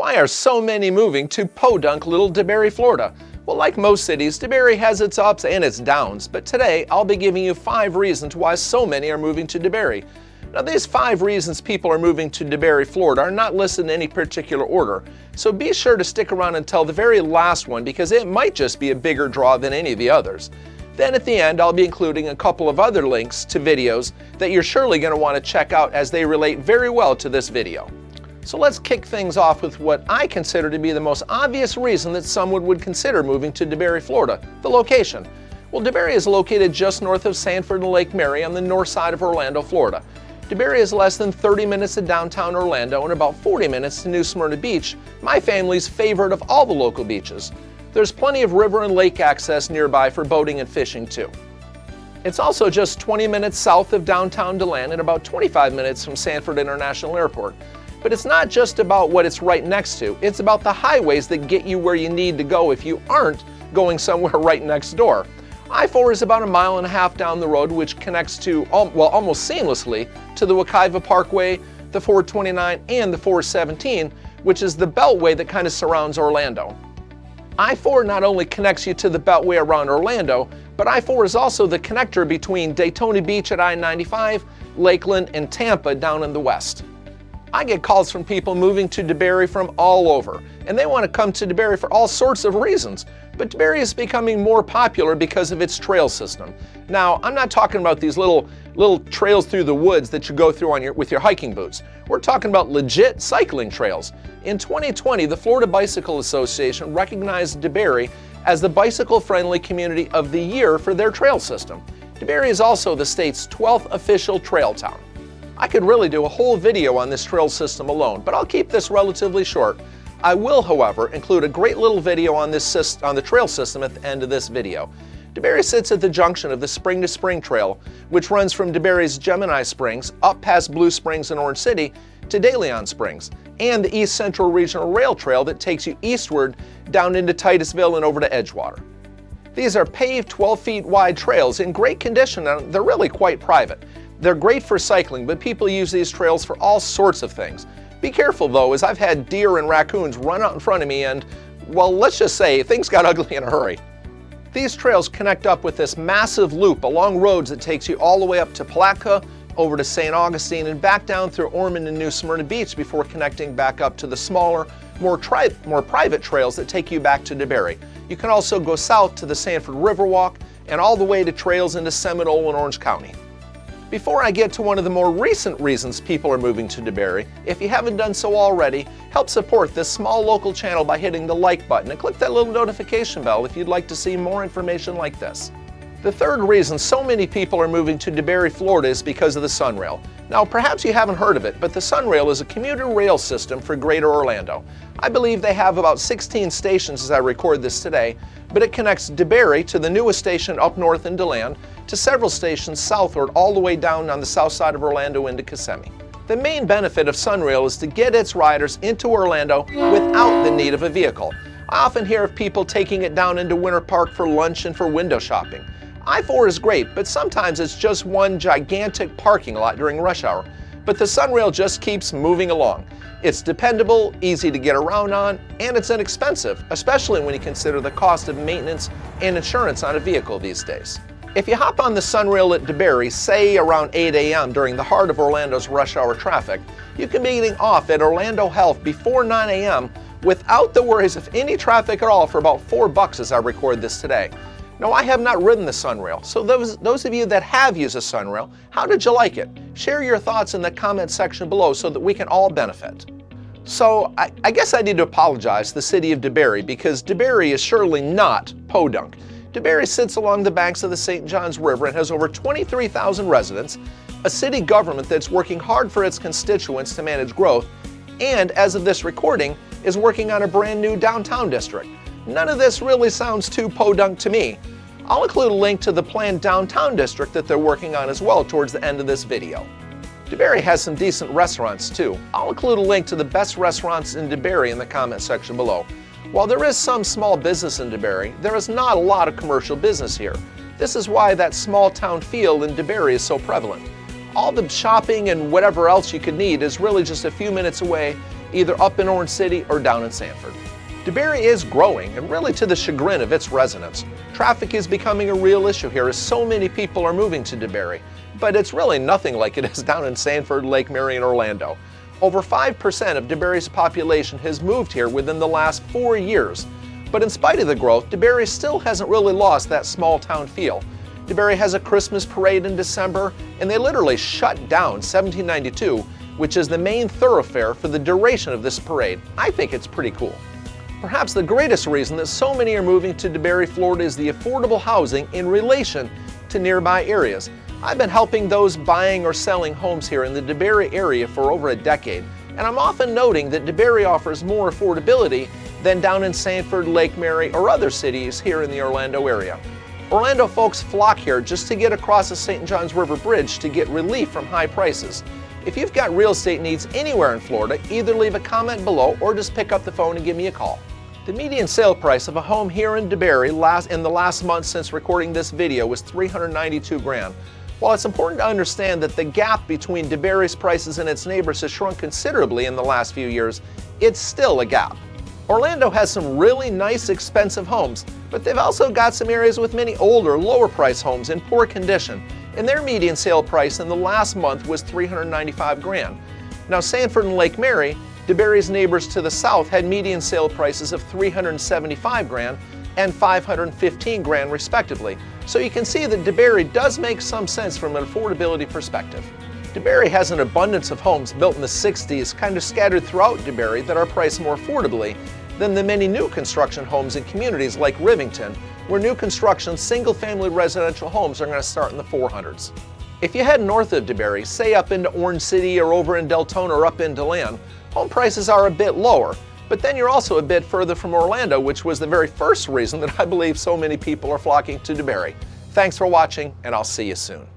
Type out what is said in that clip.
Why are so many moving to Podunk, Little DeBary, Florida? Well, like most cities, DeBary has its ups and its downs, but today I'll be giving you 5 reasons why so many are moving to DeBary. Now, these 5 reasons people are moving to DeBary, Florida are not listed in any particular order, so be sure to stick around until the very last one because it might just be a bigger draw than any of the others. Then at the end, I'll be including a couple of other links to videos that you're surely going to want to check out as they relate very well to this video. So let's kick things off with what I consider to be the most obvious reason that someone would consider moving to DeBary, Florida, the location. Well, DeBary is located just north of Sanford and Lake Mary on the north side of Orlando, Florida. DeBary is less than 30 minutes to downtown Orlando and about 40 minutes to New Smyrna Beach, my family's favorite of all the local beaches. There's plenty of river and lake access nearby for boating and fishing too. It's also just 20 minutes south of downtown Deland and about 25 minutes from Sanford International Airport. But it's not just about what it's right next to, it's about the highways that get you where you need to go if you aren't going somewhere right next door. I-4 is about 1.5 miles down the road, which connects to, almost seamlessly to the Wekiva Parkway, the 429, and the 417, which is the beltway that kind of surrounds Orlando. I-4 not only connects you to the beltway around Orlando, but I-4 is also the connector between Daytona Beach at I-95, Lakeland, and Tampa down in the west. I get calls from people moving to DeBary from all over, and they want to come to DeBary for all sorts of reasons. But DeBary is becoming more popular because of its trail system. Now, I'm not talking about these little trails through the woods that you go through with your hiking boots. We're talking about legit cycling trails. In 2020, the Florida Bicycle Association recognized DeBary as the bicycle-friendly community of the year for their trail system. DeBary is also the state's 12th official trail town. I could really do a whole video on this trail system alone, but I'll keep this relatively short. I will, however, include a great little video on the trail system at the end of this video. DeBary sits at the junction of the Spring to Spring Trail, which runs from DeBary's Gemini Springs up past Blue Springs in Orange City to De Leon Springs, and the East Central Regional Rail Trail that takes you eastward down into Titusville and over to Edgewater. These are paved 12 feet wide trails in great condition and they're really quite private. They're great for cycling, but people use these trails for all sorts of things. Be careful though, as I've had deer and raccoons run out in front of me and, well, let's just say things got ugly in a hurry. These trails connect up with this massive loop along roads that takes you all the way up to Palatka, over to St. Augustine, and back down through Ormond and New Smyrna Beach before connecting back up to the smaller, more private trails that take you back to DeBary. You can also go south to the Sanford Riverwalk and all the way to trails into Seminole and Orange County. Before I get to one of the more recent reasons people are moving to DeBary, if you haven't done so already, help support this small local channel by hitting the like button and click that little notification bell if you'd like to see more information like this. The third reason so many people are moving to DeBary, Florida is because of the Sunrail. Now, perhaps you haven't heard of it, but the Sunrail is a commuter rail system for Greater Orlando. I believe they have about 16 stations as I record this today, but it connects DeBary to the newest station up north in Deland, to several stations southward all the way down on the south side of Orlando into Kissimmee. The main benefit of Sunrail is to get its riders into Orlando without the need of a vehicle. I often hear of people taking it down into Winter Park for lunch and for window shopping. I-4 is great, but sometimes it's just one gigantic parking lot during rush hour. But the Sunrail just keeps moving along. It's dependable, easy to get around on, and it's inexpensive, especially when you consider the cost of maintenance and insurance on a vehicle these days. If you hop on the Sunrail at DeBary, say around 8 a.m. during the heart of Orlando's rush hour traffic, you can be getting off at Orlando Health before 9 a.m. without the worries of any traffic at all for about $4 as I record this today. Now, I have not ridden the Sunrail, so those of you that have used a Sunrail, how did you like it? Share your thoughts in the comment section below so that we can all benefit. So, I guess I need to apologize to the city of DeBary because DeBary is surely not Podunk. DeBary sits along the banks of the St. Johns River and has over 23,000 residents, a city government that's working hard for its constituents to manage growth, and as of this recording, is working on a brand new downtown district. None of this really sounds too Podunk to me. I'll include a link to the planned downtown district that they're working on as well towards the end of this video. DeBary has some decent restaurants too. I'll include a link to the best restaurants in DeBary in the comment section below. While there is some small business in DeBary, there is not a lot of commercial business here. This is why that small town feel in DeBary is so prevalent. All the shopping and whatever else you could need is really just a few minutes away either up in Orange City or down in Sanford. DeBary is growing, and really to the chagrin of its residents. Traffic is becoming a real issue here as so many people are moving to DeBary, but it's really nothing like it is down in Sanford, Lake Mary, and Orlando. Over 5% of DeBary's population has moved here within the last 4 years. But in spite of the growth, DeBary still hasn't really lost that small town feel. DeBary has a Christmas parade in December, and they literally shut down 1792, which is the main thoroughfare for the duration of this parade. I think it's pretty cool. Perhaps the greatest reason that so many are moving to DeBary, Florida is the affordable housing in relation to nearby areas. I've been helping those buying or selling homes here in the DeBary area for over a decade, and I'm often noting that DeBary offers more affordability than down in Sanford, Lake Mary, or other cities here in the Orlando area. Orlando folks flock here just to get across the St. Johns River Bridge to get relief from high prices. If you've got real estate needs anywhere in Florida, either leave a comment below or just pick up the phone and give me a call. The median sale price of a home here in DeBary in the last month since recording this video was $392,000. While it's important to understand that the gap between DeBary's prices and its neighbors has shrunk considerably in the last few years, it's still a gap. Orlando has some really nice expensive homes, but they've also got some areas with many older, lower price homes in poor condition, and their median sale price in the last month was $395,000. Now Sanford and Lake Mary, DeBary's neighbors to the south, had median sale prices of $375,000 and $515,000 respectively. So you can see that DeBary does make some sense from an affordability perspective. DeBary has an abundance of homes built in the 60s kind of scattered throughout DeBary that are priced more affordably than the many new construction homes in communities like Rivington, where new construction single-family residential homes are going to start in the 400s. If you head north of DeBary, say up into Orange City or over in Deltona or up in Deland, home prices are a bit lower, but then you're also a bit further from Orlando, which was the very first reason that I believe so many people are flocking to DeBary. Thanks for watching, and I'll see you soon.